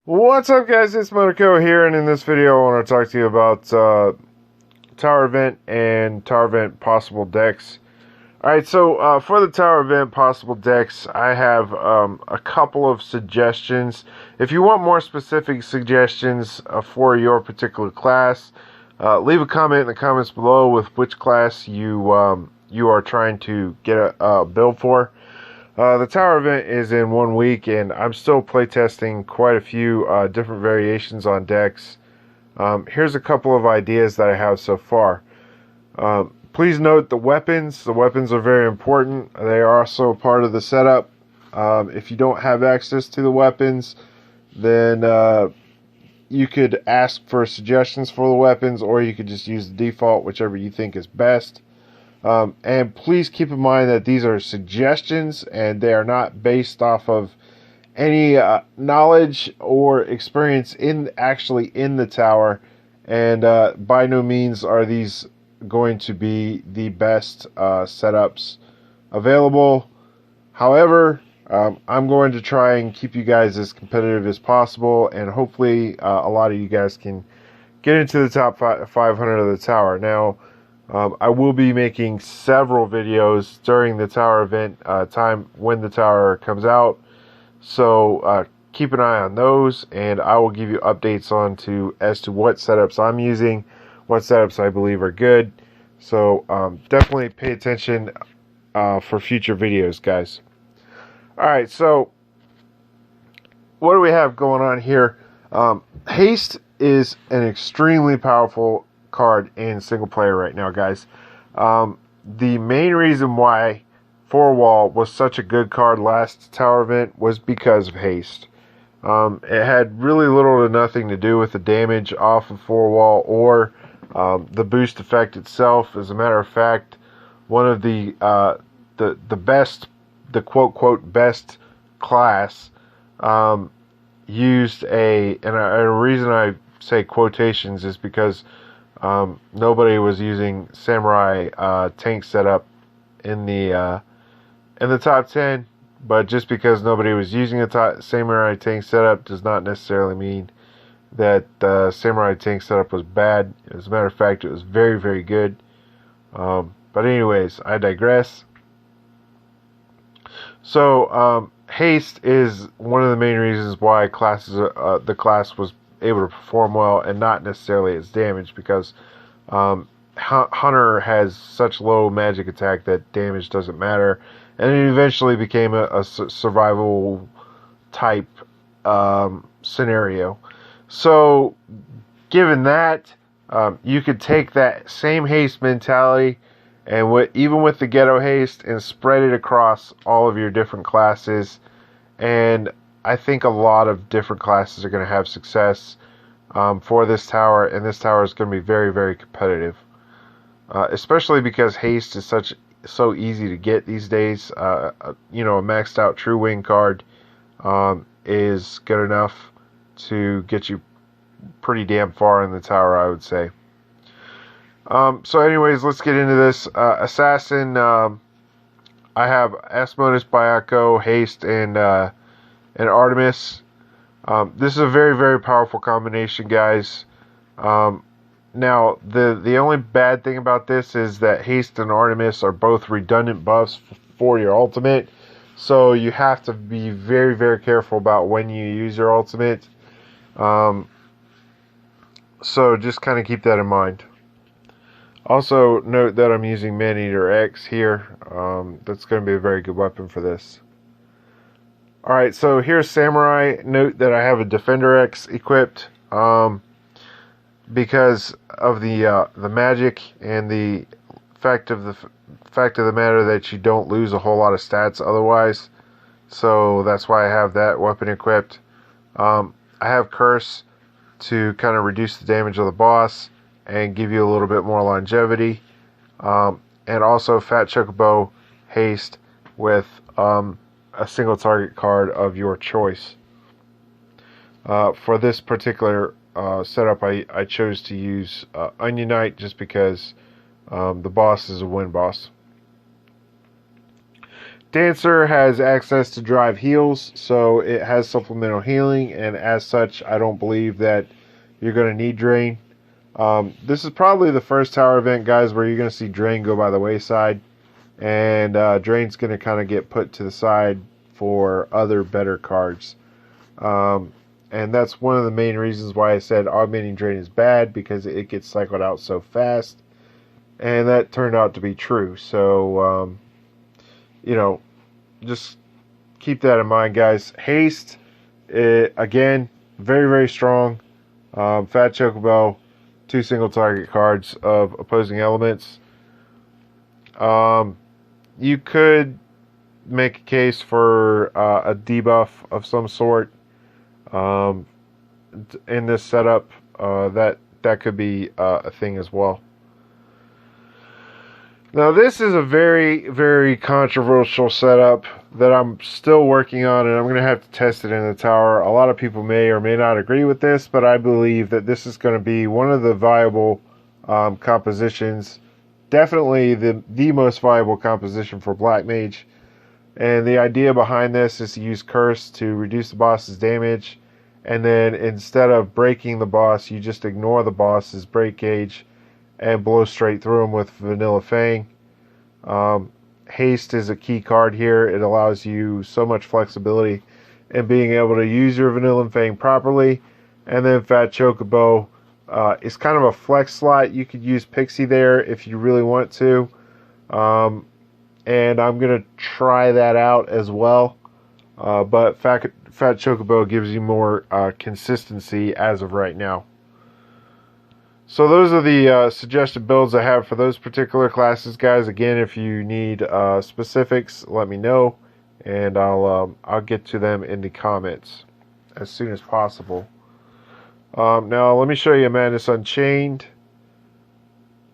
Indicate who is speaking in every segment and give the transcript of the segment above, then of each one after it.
Speaker 1: What's up, guys? It's Monaco here, and in this video I want to talk to you about Tower Event and Tower Event possible decks. Alright, so for the Tower Event possible decks, I have a couple of suggestions. If you want more specific suggestions for your particular class, leave a comment in the comments below with which class you are trying to get a build for. The Tower Event is in 1 week, and I'm still playtesting quite a few different variations on decks. Here's a couple of ideas that I have so far. Please note the weapons. The weapons are very important. They are also part of the setup. If you don't have access to the weapons, then you could ask for suggestions for the weapons, or you could just use the default, whichever you think is best. And please keep in mind that these are suggestions and they are not based off of any knowledge or experience actually in the tower, and by no means are these going to be the best setups available. However, I'm going to try and keep you guys as competitive as possible, and hopefully a lot of you guys can get into the top 500 of the tower. Now, I will be making several videos during the Tower Event time when the tower comes out, so keep an eye on those, and I will give you updates as to what setups I'm using, what setups I believe are good. So definitely pay attention for future videos, guys. Alright, so what do we have going on here? Haste is an extremely powerful card in single player right now, guys. The main reason why 4-wall was such a good card last Tower Event was because of haste. It had really little to nothing to do with the damage off of 4-wall or the boost effect itself. As a matter of fact, one of the best, the quote best class used a reason I say quotations is because nobody was using samurai tank setup in the top 10, but just because nobody was using a samurai tank setup does not necessarily mean that the samurai tank setup was bad. As a matter of fact, it was very, very good. But anyways, I digress. So haste is one of the main reasons why the class was able to perform well, and not necessarily its damage, because Hunter has such low magic attack that damage doesn't matter, and it eventually became a survival type scenario. So given that, you could take that same haste mentality and even with the ghetto haste and spread it across all of your different classes, and I think a lot of different classes are going to have success for this tower, and this tower is going to be very, very competitive, especially because haste is so easy to get these days. A maxed out True Wing card is good enough to get you pretty damn far in the tower, I would say. So anyways, let's get into this. Assassin, I have Asmodeus, Bayako, Haste, and Artemis. This is a very, very powerful combination, guys. Now, the only bad thing about this is that Haste and Artemis are both redundant buffs for your ultimate, so you have to be very, very careful about when you use your ultimate. So just kind of keep that in mind. Also, note that I'm using Man-Eater X here. That's going to be a very good weapon for this. Alright, so here's Samurai. Note that I have a Defender X equipped because of the magic and the fact of the matter that you don't lose a whole lot of stats otherwise. So that's why I have that weapon equipped. I have Curse to kind of reduce the damage of the boss and give you a little bit more longevity. And also Fat Chocobo Haste with a single target card of your choice. For this particular setup, I chose to use Onion Knight just because the boss is a win boss. Dancer has access to drive heals, so it has supplemental healing, and as such, I don't believe that you're going to need Drain. This is probably the first tower event, guys, where you're going to see Drain go by the wayside, and Drain's going to kind of get put to the side for other better cards. And that's one of the main reasons why I said augmenting Drain is bad, because it gets cycled out so fast, and that turned out to be true. So, you know, just keep that in mind, guys. Haste, again, very, very strong. Fat Chocobo, 2 single target cards of opposing elements. You could make a case for a debuff of some sort in this setup. That could be a thing as well. Now, this is a very, very controversial setup that I'm still working on, and I'm going to have to test it in the tower. A lot of people may or may not agree with this, but I believe that this is going to be one of the viable compositions. Definitely the most viable composition for Black Mage. And the idea behind this is to use Curse to reduce the boss's damage, and then instead of breaking the boss, you just ignore the boss's break gauge and blow straight through them with Vanilla Fang. Haste is a key card here. It allows you so much flexibility in being able to use your Vanilla Fang properly. And then Fat Chocobo is kind of a flex slot. You could use Pixie there if you really want to. And I'm going to try that out as well. But Fat Chocobo gives you more consistency as of right now. So those are the suggested builds I have for those particular classes, guys. Again, if you need specifics, let me know, and I'll get to them in the comments as soon as possible. Now, let me show you Madness Unchained.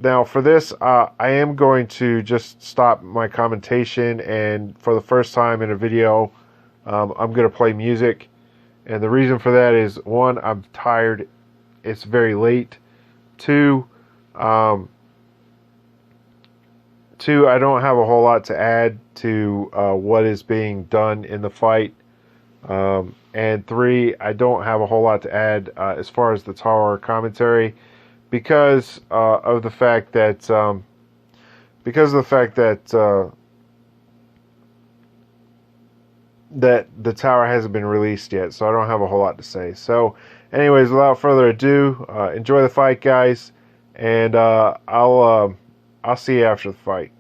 Speaker 1: Now, for this, I am going to just stop my commentation, and for the first time in a video, I'm going to play music. And the reason for that is, one, I'm tired. It's very late. Two, I don't have a whole lot to add to what is being done in the fight. And three, I don't have a whole lot to add as far as the tower commentary, because of the fact that that the tower hasn't been released yet, so I don't have a whole lot to say. So anyways, without further ado, enjoy the fight, guys, and I'll see you after the fight.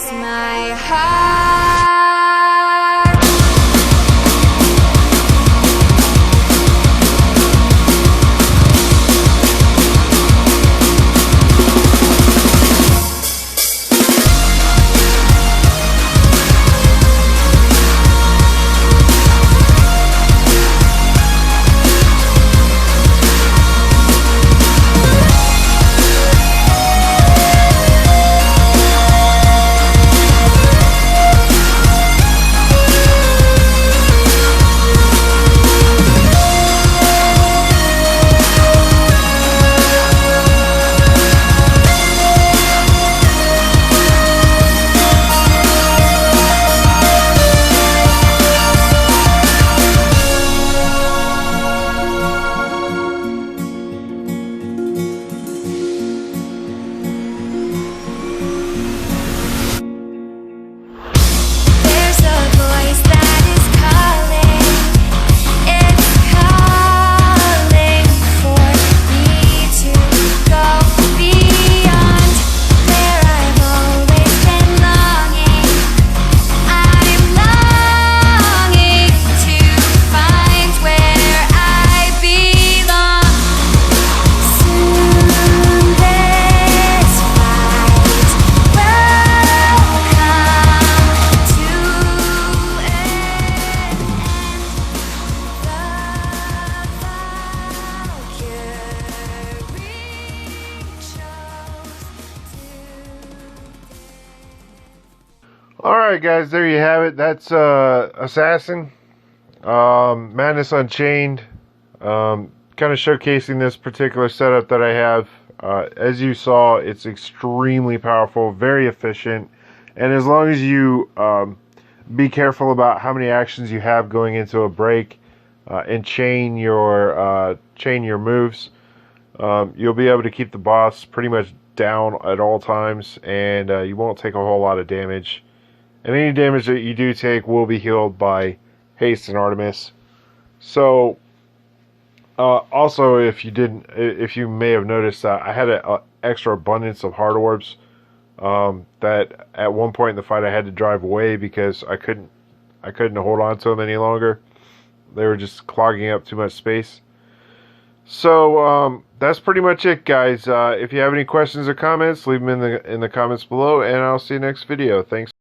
Speaker 2: bless my heart.
Speaker 1: Alright guys, there you have it. That's Assassin. Madness Unchained. Kind of showcasing this particular setup that I have. As you saw, it's extremely powerful, very efficient, and as long as you be careful about how many actions you have going into a break and chain your moves, you'll be able to keep the boss pretty much down at all times, and you won't take a whole lot of damage. And any damage that you do take will be healed by Haste and Artemis. So, also, if you may have noticed that I had an extra abundance of heart orbs that at one point in the fight I had to drive away because I couldn't hold on to them any longer. They were just clogging up too much space. So that's pretty much it, guys. If you have any questions or comments, leave them in the comments below, and I'll see you next video. Thanks.